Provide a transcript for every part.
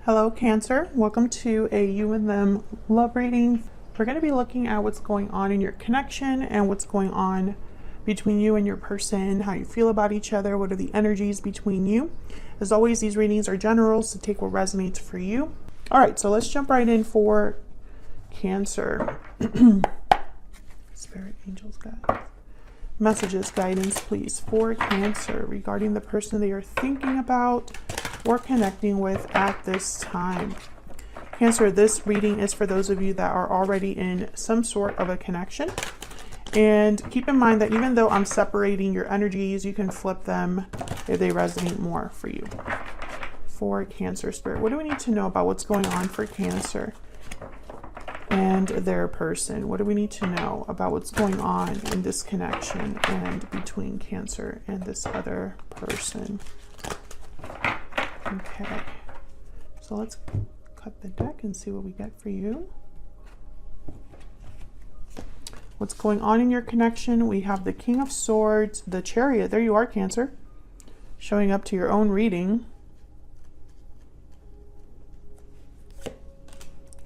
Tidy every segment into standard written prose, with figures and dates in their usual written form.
Hello, Cancer. Welcome to a you and them love reading. We're going to be looking at what's going on in your connection and what's going on between you and your person, how you feel about each other, what are the energies between you. As always, these readings are general, so take what resonates for you. All right, so let's jump right in for Cancer. Spirit, angels, guides. Messages, guidance, please, for Cancer regarding the person they are thinking about or connecting with at this time. Cancer, this reading is for those of you that are already in some sort of a connection. And keep in mind that even though I'm separating your energies, you can flip them if they resonate more for you. For Cancer, Spirit, what do we need to know about what's going on for Cancer and their person? What do we need to know about what's going on in this connection and between Cancer and this other person? Okay, so let's cut the deck and see what we get for you. What's going on in your connection? We have the King of Swords, the Chariot. There you are, Cancer, showing up to your own reading.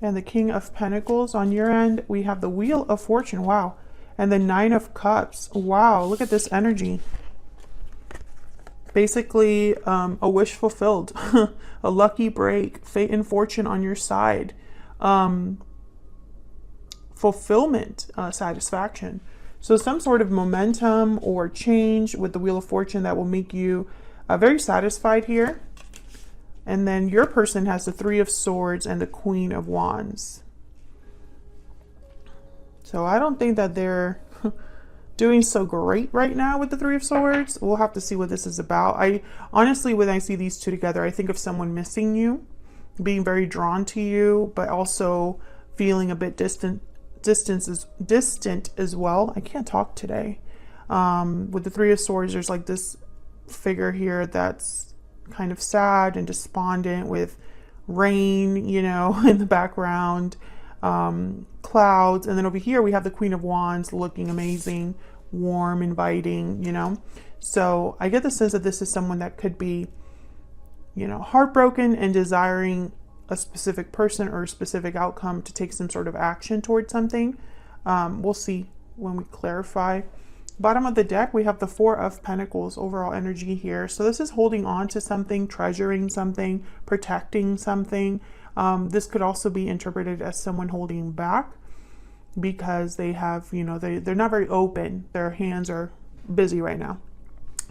And the King of Pentacles. On your end, we have the Wheel of Fortune. Wow. And the Nine of Cups. Wow, look at this energy. Basically, a wish fulfilled, a lucky break, fate and fortune on your side, fulfillment, satisfaction. So some sort of momentum or change with the Wheel of Fortune that will make you very satisfied here. And then your person has the Three of Swords and the Queen of Wands. So I don't think that they're doing so great right now with the Three of Swords. We'll have to see what this is about. I honestly, when I see these two together, I think of someone missing you, being very drawn to you, but also feeling a bit distant as well. I can't talk today. With the Three of Swords, there's like this figure here that's kind of sad and despondent with rain, you know, in the background, clouds. And then over here we have the Queen of Wands looking amazing, warm, inviting, you know. So I get the sense that this is someone that could be, you know, heartbroken and desiring a specific person or a specific outcome to take some sort of action towards something. We'll see when we clarify. Bottom of the deck, we have the Four of Pentacles, overall energy here. So this is holding on to something, treasuring something, protecting something. This could also be interpreted as someone holding back because they have, you know, they're not very open. Their hands are busy right now.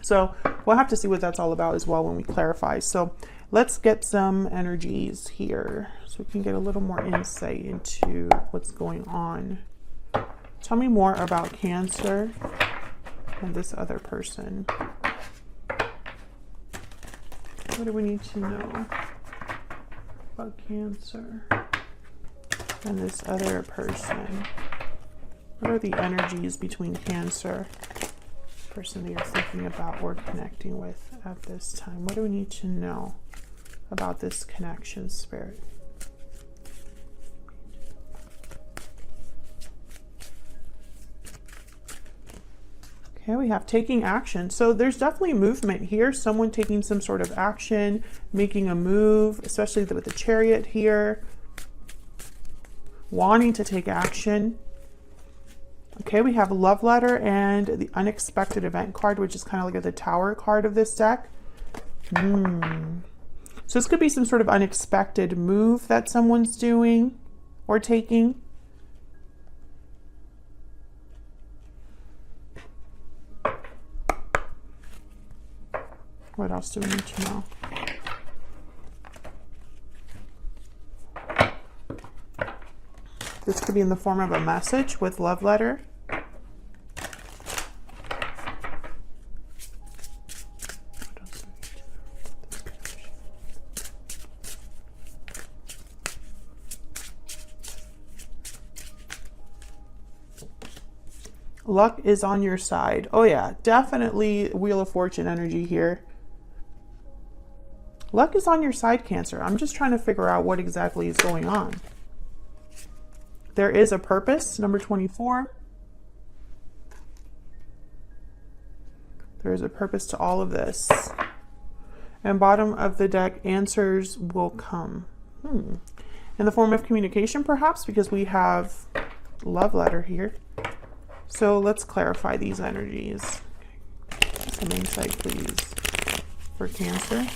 So we'll have to see what that's all about as well when we clarify. So let's get some energies here so we can get a little more insight into what's going on. Tell me more about Cancer and this other person. What do we need to know about Cancer and this other person? What are the energies between Cancer, the person that you're thinking about or connecting with at this time? What do we need to know about this connection, Spirit? Okay, we have taking action. So there's definitely movement here. Someone taking some sort of action, making a move, especially with the Chariot here. Wanting to take action. Okay, we have a love letter and the unexpected event card, which is kind of like the Tower card of this deck. So this could be some sort of unexpected move that someone's doing or taking. What else do we need to know? This could be in the form of a message with love letter. Luck is on your side. Oh yeah, definitely Wheel of Fortune energy here. Luck is on your side, Cancer. I'm just trying to figure out what exactly is going on. There is a purpose, number 24. There is a purpose to all of this. And bottom of the deck, answers will come. In the form of communication, perhaps, because we have love letter here. So let's clarify these energies. Some insight, please, for Cancer.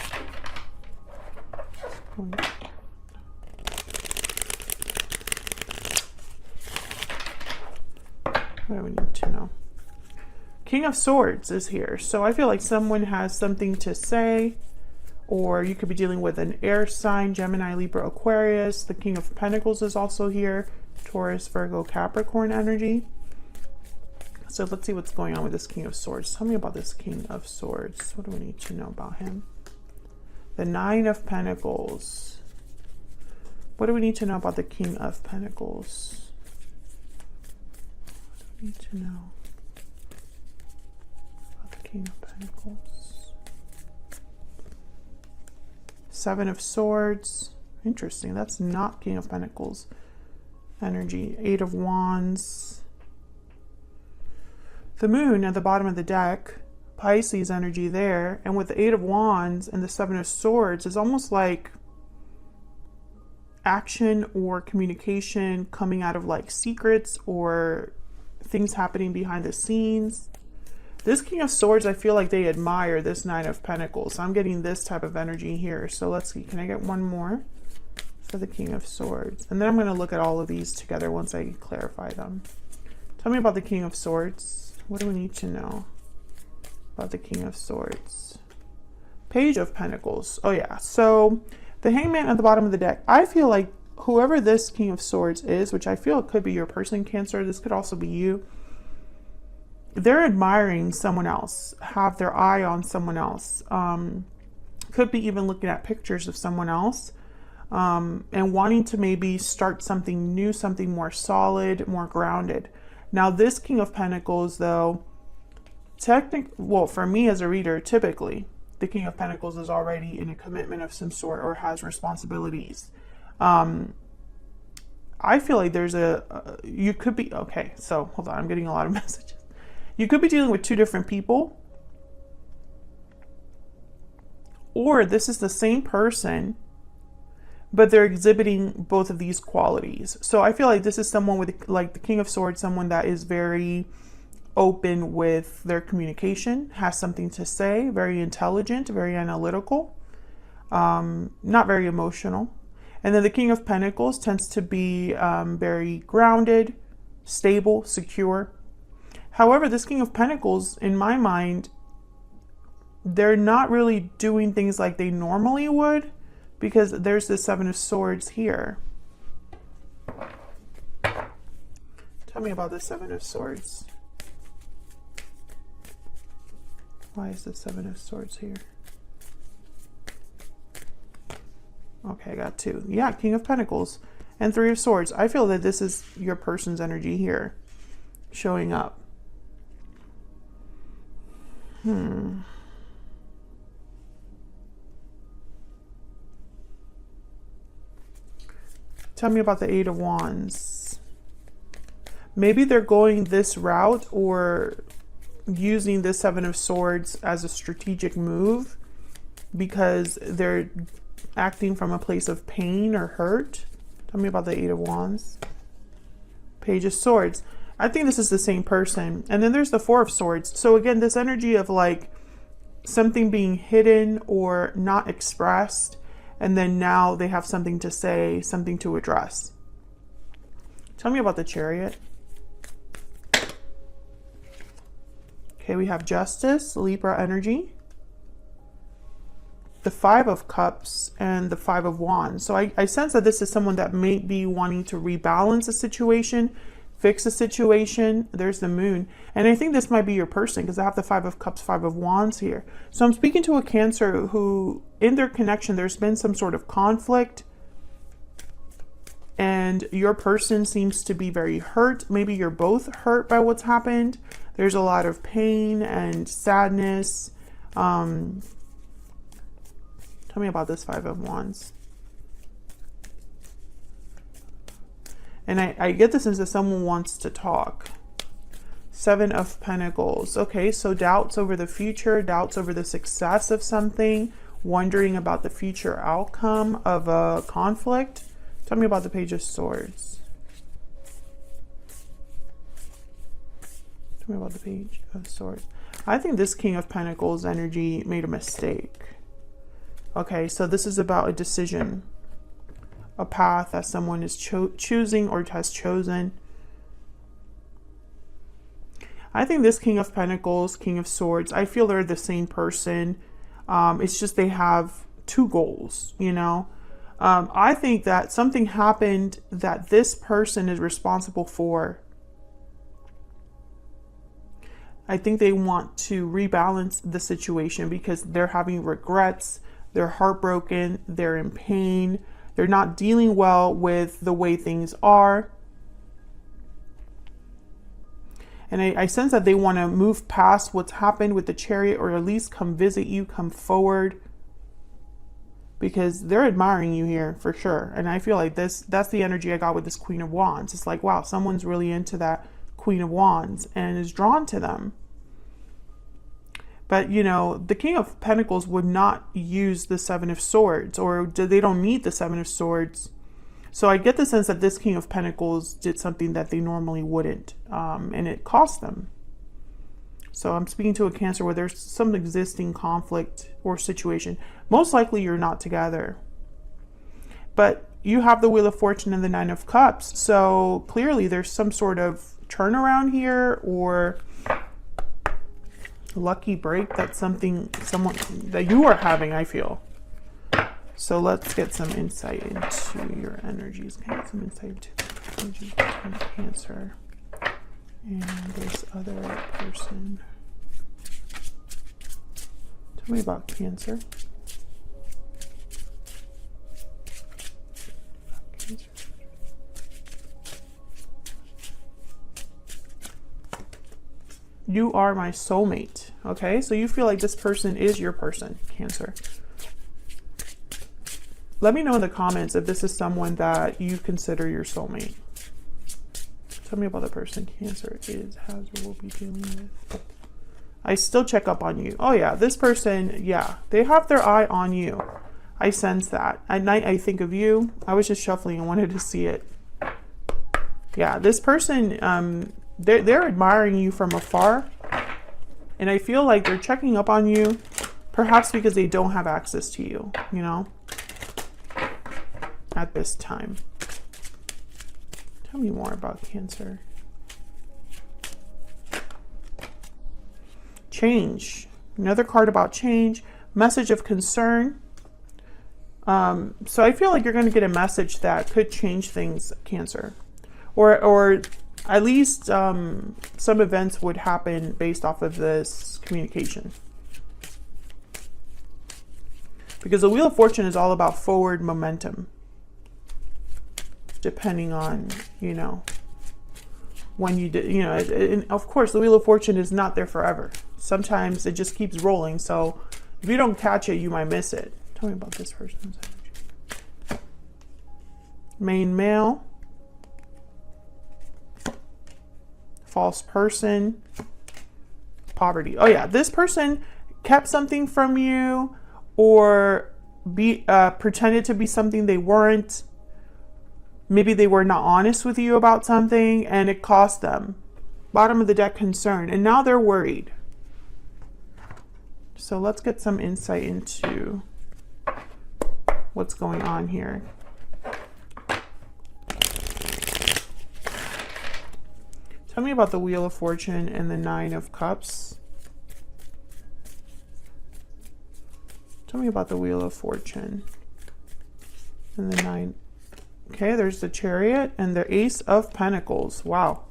What do we need to know? King of Swords is here. So I feel like someone has something to say, or you could be dealing with an air sign, Gemini, Libra, Aquarius. The King of Pentacles is also here. Taurus, Virgo, Capricorn energy. So let's see what's going on with this King of Swords. Tell me about this King of Swords. What do we need to know about him? The Nine of Pentacles. What do we need to know about the King of Pentacles? What do we need to know about the King of Pentacles? Seven of Swords. Interesting. That's not King of Pentacles energy. Eight of Wands. The Moon at the bottom of the deck. Pisces energy there. And with the Eight of Wands and the Seven of Swords, it's almost like action or communication coming out of like secrets or things happening behind the scenes. This King of Swords, I feel like they admire this Nine of Pentacles. So I'm getting this type of energy here. So let's see. Can I get one more for the King of Swords? And then I'm going to look at all of these together once I clarify them. Tell me about the King of Swords. What do we need to know about the King of Swords? Page of Pentacles. Oh yeah. So the Hangman at the bottom of the deck. I feel like whoever this King of Swords is, which I feel it could be your person, Cancer. This could also be you. They're admiring someone else, have their eye on someone else. Could be even looking at pictures of someone else and wanting to maybe start something new, something more solid, more grounded. Now, this King of Pentacles, though, well, for me as a reader, typically, the King of Pentacles is already in a commitment of some sort or has responsibilities. I feel like there's you could be, okay, so hold on, I'm getting a lot of messages. You could be dealing with two different people, or this is the same person, but they're exhibiting both of these qualities. So I feel like this is someone with, like the King of Swords, someone that is very open with their communication, has something to say, very intelligent, very analytical, not very emotional. And then the King of Pentacles tends to be very grounded, stable, secure. However, this King of Pentacles, in my mind, they're not really doing things like they normally would, because there's the Seven of Swords here. Tell me about the Seven of Swords. Why is the Seven of Swords here? Okay, I got two. Yeah, King of Pentacles and Three of Swords. I feel that this is your person's energy here showing up. Tell me about the Eight of Wands. Maybe they're going this route or using the Seven of Swords as a strategic move because they're acting from a place of pain or hurt. Tell me about the Eight of Wands. Page of Swords. I think this is the same person. And then there's the Four of Swords. So again, this energy of like something being hidden or not expressed, and then now they have something to say, something to address. Tell me about the Chariot. Okay, we have Justice, Libra energy, the Five of Cups, and the Five of Wands. So I sense that this is someone that may be wanting to rebalance a situation, fix a situation. There's the Moon. And I think this might be your person because I have the Five of Cups, Five of Wands here. So I'm speaking to a Cancer who, in their connection, there's been some sort of conflict. And your person seems to be very hurt. Maybe you're both hurt by what's happened. There's a lot of pain and sadness. Tell me about this Five of Wands. And I get the sense that someone wants to talk. Seven of Pentacles. Okay, so doubts over the future, doubts over the success of something, wondering about the future outcome of a conflict. Tell me about the Page of Swords. Tell me about the Page of Swords. I think this King of Pentacles energy made a mistake. Okay, so this is about a decision, a path that someone is choosing or has chosen. I think this King of Pentacles, King of Swords, I feel they're the same person. It's just they have two goals, you know. I think that something happened that this person is responsible for. I think they want to rebalance the situation because they're having regrets, they're heartbroken, they're in pain, they're not dealing well with the way things are. And I sense that they want to move past what's happened with the Chariot, or at least come visit you, come forward. Because they're admiring you here for sure. And I feel like that's the energy I got with this Queen of Wands. It's like, wow, someone's really into that Queen of Wands and is drawn to them. But, you know, the King of Pentacles would not use the Seven of Swords, or they don't need the Seven of Swords. So I get the sense that this King of Pentacles did something that they normally wouldn't, and it cost them. So I'm speaking to a Cancer where there's some existing conflict or situation. Most likely you're not together. But you have the Wheel of Fortune and the Nine of Cups. So clearly there's some sort of turnaround here, or lucky break that someone that you are having, I feel. So let's get some insight into your energies. Can I get some insight into the energies between Cancer and this other person? Tell me about Cancer. You are my soulmate. Okay, so you feel like this person is your person, Cancer. Let me know in the comments if this is someone that you consider your soulmate. Tell me about the person Cancer is, has, or will be dealing with. I still check up on you. Oh yeah, this person, yeah, they have their eye on you. I sense that. At night, I think of you. I was just shuffling and wanted to see it. Yeah, this person, they're admiring you from afar. And I feel like they're checking up on you, perhaps because they don't have access to you, you know, at this time. Tell me more about Cancer. Change. Another card about change. Message of concern. So I feel like you're going to get a message that could change things, Cancer. Or at least some events would happen based off of this communication. Because the Wheel of Fortune is all about forward momentum. Depending on, you know, when you did, you know, and of course the Wheel of Fortune is not there forever. Sometimes it just keeps rolling. So if you don't catch it, you might miss it. Tell me about this person's energy. Main male. False person. Poverty. Oh yeah, this person kept something from you, or pretended to be something they weren't. Maybe they were not honest with you about something and it cost them. Bottom of the deck, concern. And now they're worried. So let's get some insight into what's going on here. Tell me about the Wheel of Fortune and the Nine of Cups. Tell me about the Wheel of Fortune and the Nine. Okay, there's the Chariot and the Ace of Pentacles. Wow.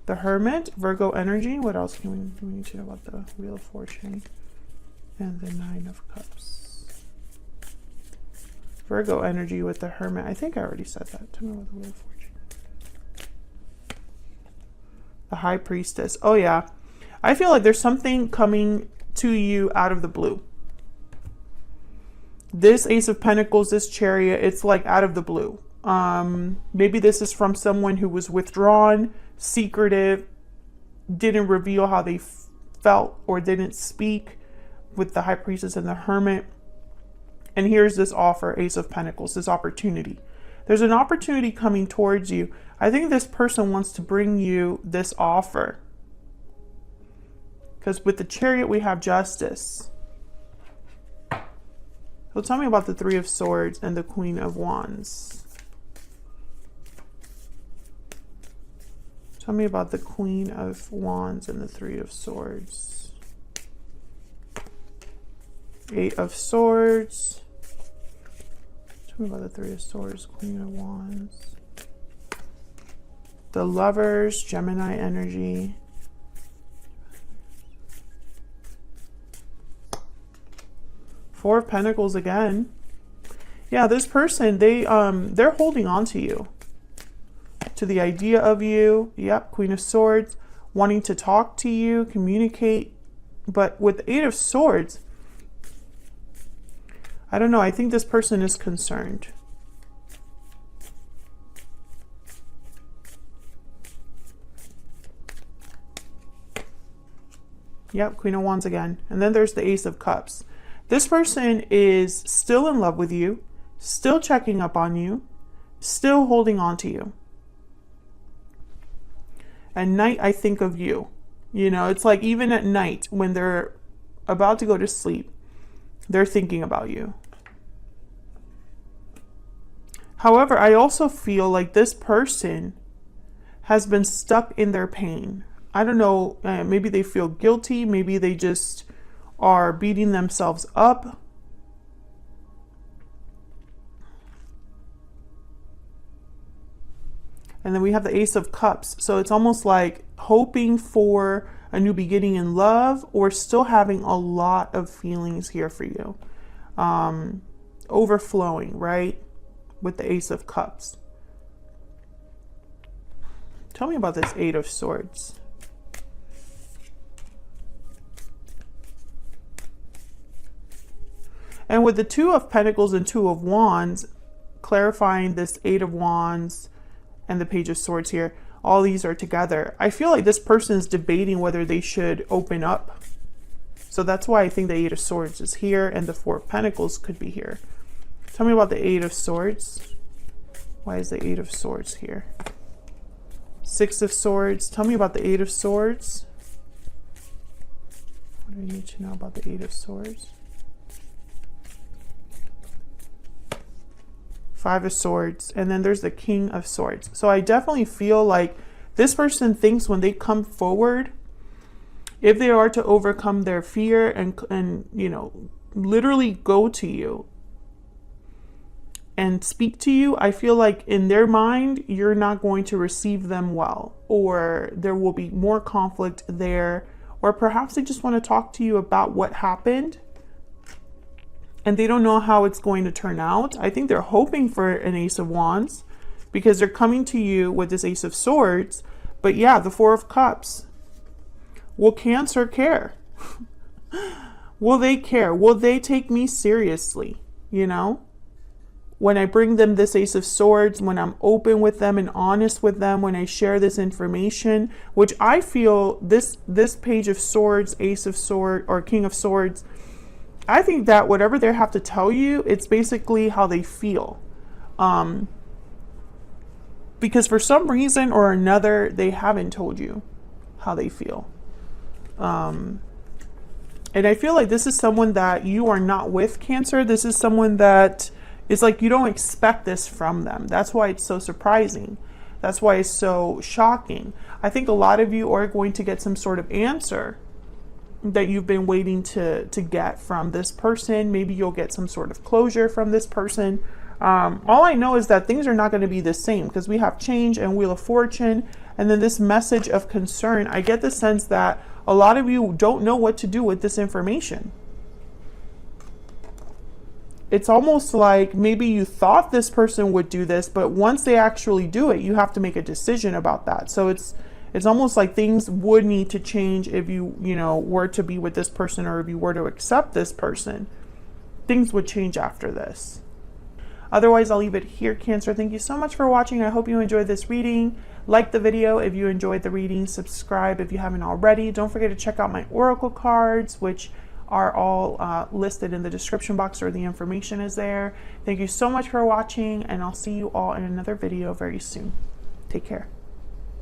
The Hermit, Virgo energy. What else can we need to know about the Wheel of Fortune and the Nine of Cups? Virgo energy with the Hermit. I think I already said that. Tell me about the Wheel of Fortune. The High Priestess. Oh yeah. I feel like there's something coming to you out of the blue. This Ace of Pentacles, this Chariot, it's like out of the blue. Maybe this is from someone who was withdrawn, secretive, didn't reveal how they felt or didn't speak. with the High Priestess and the Hermit. And here's this offer, Ace of Pentacles, this opportunity. There's an opportunity coming towards you. I think this person wants to bring you this offer. Because with the Chariot, we have Justice. So tell me about the Three of Swords and the Queen of Wands. Tell me about the Queen of Wands and the Three of Swords. Eight of Swords. Tell me about the Three of Swords, Queen of Wands. The Lovers, Gemini energy. Four of Pentacles again. Yeah, this person, they're holding on to you. To the idea of you. Yep, Queen of Swords, wanting to talk to you, communicate. But with the Eight of Swords, I don't know, I think this person is concerned. Yep, Queen of Wands again. And then there's the Ace of Cups. This person is still in love with you, still checking up on you, still holding on to you. At night, I think of you. You know, it's like even at night when they're about to go to sleep, they're thinking about you. However, I also feel like this person has been stuck in their pain. I don't know, maybe they feel guilty, maybe they just are beating themselves up. And then we have the Ace of Cups. So it's almost like hoping for a new beginning in love, or still having a lot of feelings here for you. Overflowing, right? With the Ace of Cups. Tell me about this Eight of Swords. And with the Two of Pentacles and Two of Wands, clarifying this Eight of Wands and the Page of Swords here, all these are together. I feel like this person is debating whether they should open up. So that's why I think the Eight of Swords is here and the Four of Pentacles could be here. Tell me about the Eight of Swords. Why is the Eight of Swords here? Six of Swords. Tell me about the Eight of Swords. What do I need to know about the Eight of Swords? Five of Swords, and then there's the King of Swords. So I definitely feel like this person thinks when they come forward, if they are to overcome their fear and you know, literally go to you and speak to you, I feel like in their mind, you're not going to receive them well, or there will be more conflict there, or perhaps they just want to talk to you about what happened and they don't know how it's going to turn out. I think they're hoping for an Ace of Wands because they're coming to you with this Ace of Swords. But yeah, the Four of Cups. Will Cancer care? Will they care? Will they take me seriously? You know? When I bring them this Ace of Swords, when I'm open with them and honest with them, when I share this information, which I feel this Page of Swords, Ace of Swords, or King of Swords, I think that whatever they have to tell you, it's basically how they feel. Because for some reason or another, they haven't told you how they feel. And I feel like this is someone that you are not with, Cancer. This is someone that is like you don't expect this from them. That's why it's so surprising. That's why it's so shocking. I think a lot of you are going to get some sort of answer that you've been waiting to get from this person. Maybe you'll get some sort of closure from this person. All I know is that things are not going to be the same because we have change and Wheel of Fortune. And then this message of concern, I get the sense that a lot of you don't know what to do with this information. It's almost like maybe you thought this person would do this, but once they actually do it, you have to make a decision about that. So it's almost like things would need to change if you were to be with this person, or if you were to accept this person. Things would change after this. Otherwise, I'll leave it here, Cancer. Thank you so much for watching. I hope you enjoyed this reading. Like the video if you enjoyed the reading. Subscribe if you haven't already. Don't forget to check out my oracle cards, which are all listed in the description box, or the information is there. Thank you so much for watching, and I'll see you all in another video very soon. Take care.